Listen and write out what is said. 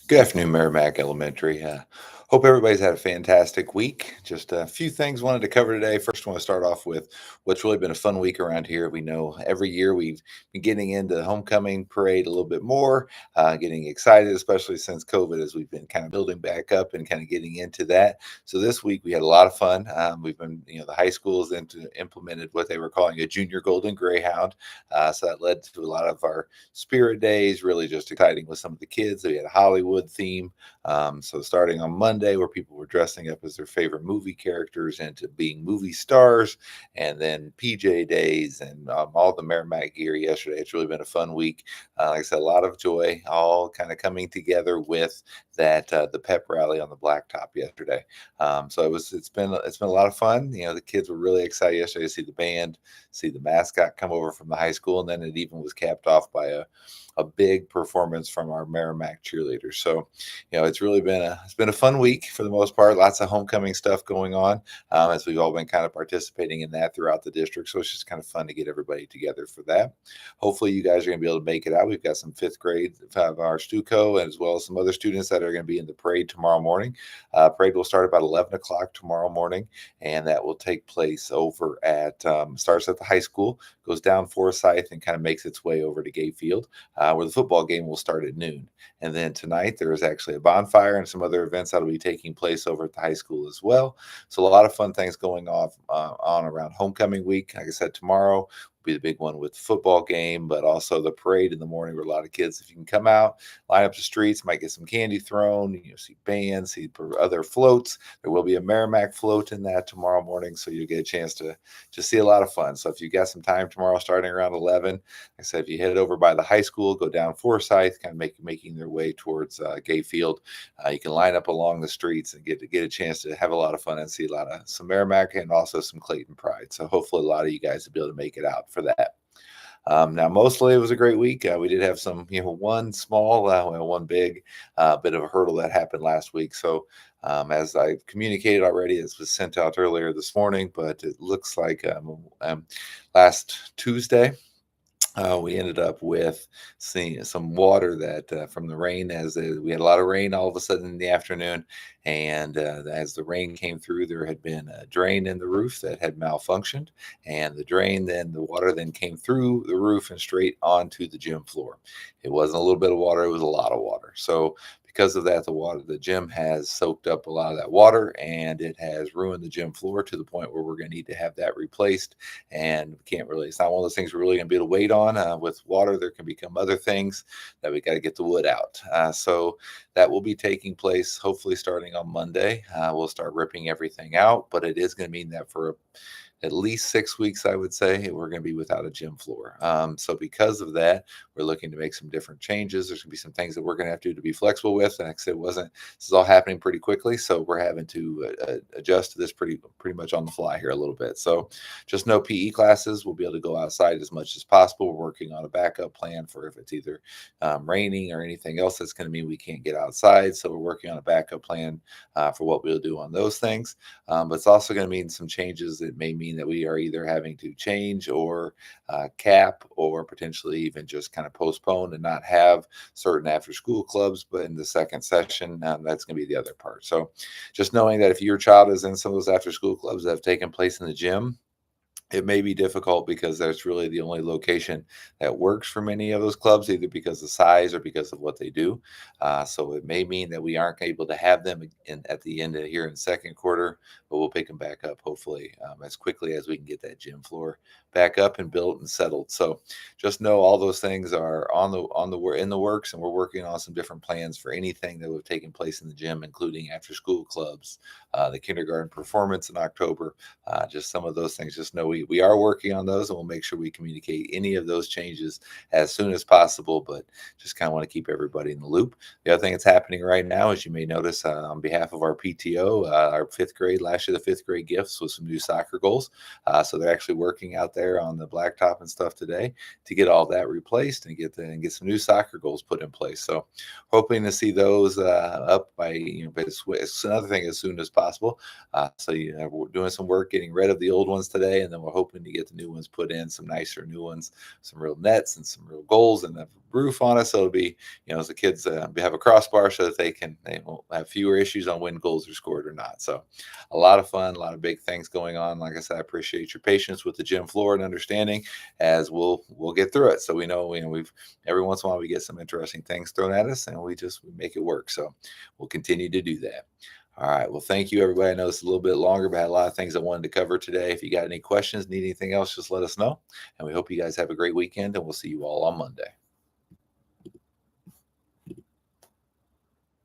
Good afternoon, Merrimack Elementary. Hope everybody's had a fantastic week. Just a few things wanted to cover today. First, I want to start off with what's really been a fun week around here. We know every year we've been getting into the homecoming parade a little bit more, getting excited, especially since COVID, as we've been kind of building back up and kind of getting into that. So this week we had a lot of fun. We've been, the high schools implemented what they were calling a junior golden greyhound. So that led to a lot of our spirit days, really just exciting with some of the kids. We had a Hollywood theme. So starting on Monday, where people were dressing up as their favorite movie characters into being movie stars, and then PJ days and all the Merrimack gear yesterday. It's really been a fun week. Like I said, a lot of joy, all kind of coming together with that the pep rally on the blacktop yesterday. So it's been a lot of fun. The kids were really excited yesterday to see the band, see the mascot come over from the high school, and then it even was capped off by a big performance from our Merrimack cheerleaders. So, it's been a fun week for the most part. Lots of homecoming stuff going on, as we've all been kind of participating in that throughout the district. So it's just kind of fun to get everybody together for that. Hopefully, you guys are going to be able to make it out. We've got some fifth grade of our Stuco, as well as some other students that are going to be in the parade tomorrow morning. Parade will start about 11 o'clock tomorrow morning, and that will take place over at starts at the high school, goes down Forsyth, and kind of makes its way over to Gay Field, where the football game will start at noon. And then tonight there is actually a bonfire and some other events that will be taking place over at the high school as well. So a lot of fun things going on around homecoming week. Like I said, tomorrow will be the big one with the football game, but also the parade in the morning where a lot of kids, if you can come out, line up the streets, might get some candy thrown, see bands, see other floats. There will be a Merrimack float in that tomorrow morning, so you'll get a chance to just see a lot of fun. So if you got some time tomorrow starting around 11, like I said, if you head over by the high school, go down Forsyth, kind of making their way towards Gay Field, you can line up along the streets and get a chance to have a lot of fun and see a lot of some Merrimack and also some Clayton pride. So hopefully a lot of you guys will be able to make it out for that. Now, mostly it was a great week. We did have some, one small, one big bit of a hurdle that happened last week. So, as I communicated already, this was sent out earlier this morning, but it looks like last Tuesday, we ended up with seeing some water that from the rain, we had a lot of rain all of a sudden in the afternoon. And as the rain came through, there had been a drain in the roof that had malfunctioned. And the water then came through the roof and straight onto the gym floor. It wasn't a little bit of water, it was a lot of water. So, because of that, the gym has soaked up a lot of that water, and it has ruined the gym floor to the point where we're going to need to have that replaced. And we can't really, it's not one of those things we're really going to be able to wait on. With water, there can become other things that we got to get the wood out. So that will be taking place hopefully starting on Monday. We'll start ripping everything out, but it is going to mean that for at least 6 weeks, I would say, we're going to be without a gym floor. So because of that, we're looking to make some different changes. There's going to be some things that we're going to have to do to be flexible with. And like I said, this is all happening pretty quickly. So we're having to adjust to this pretty much on the fly here a little bit. So just no PE classes. We'll be able to go outside as much as possible. We're working on a backup plan for if it's either raining or anything else that's going to mean we can't get outside. So we're working on a backup plan for what we'll do on those things. But it's also going to mean some changes that may mean that we are either having to change or cap or potentially even just kind of postpone and not have certain after school clubs. But in the second session, that's going to be the other part. So just knowing that if your child is in some of those after school clubs that have taken place in the gym, it may be difficult because that's really the only location that works for many of those clubs, either because of size or because of what they do. So it may mean that we aren't able to have them at the end of here in the second quarter, but we'll pick them back up hopefully as quickly as we can get that gym floor back up and built and settled. So just know all those things are in the works, and we're working on some different plans for anything that would have taken place in the gym, including after school clubs, the kindergarten performance in October, just some of those things. Just know we are working on those, and we'll make sure we communicate any of those changes as soon as possible, but just kind of want to keep everybody in the loop. The other thing that's happening right now, as you may notice, on behalf of our PTO, our fifth grade, last year the fifth grade gifts with some new soccer goals. So they're actually working out there on the blacktop and stuff today to get all that replaced and get some new soccer goals put in place. So hoping to see those up by, but it's another thing as soon as possible. So we're doing some work getting rid of the old ones today, and then we'll we're hoping to get the new ones put in, some nicer new ones, some real nets and some real goals and a roof on it. So it'll be, as the kids have a crossbar so that they won't have fewer issues on when goals are scored or not. So a lot of fun, a lot of big things going on. Like I said, I appreciate your patience with the gym floor and understanding as we'll get through it. So we've every once in a while we get some interesting things thrown at us and we make it work. So we'll continue to do that. All right. Well, thank you, everybody. I know it's a little bit longer, but I had a lot of things I wanted to cover today. If you got any questions, need anything else, just let us know. And we hope you guys have a great weekend, and we'll see you all on Monday.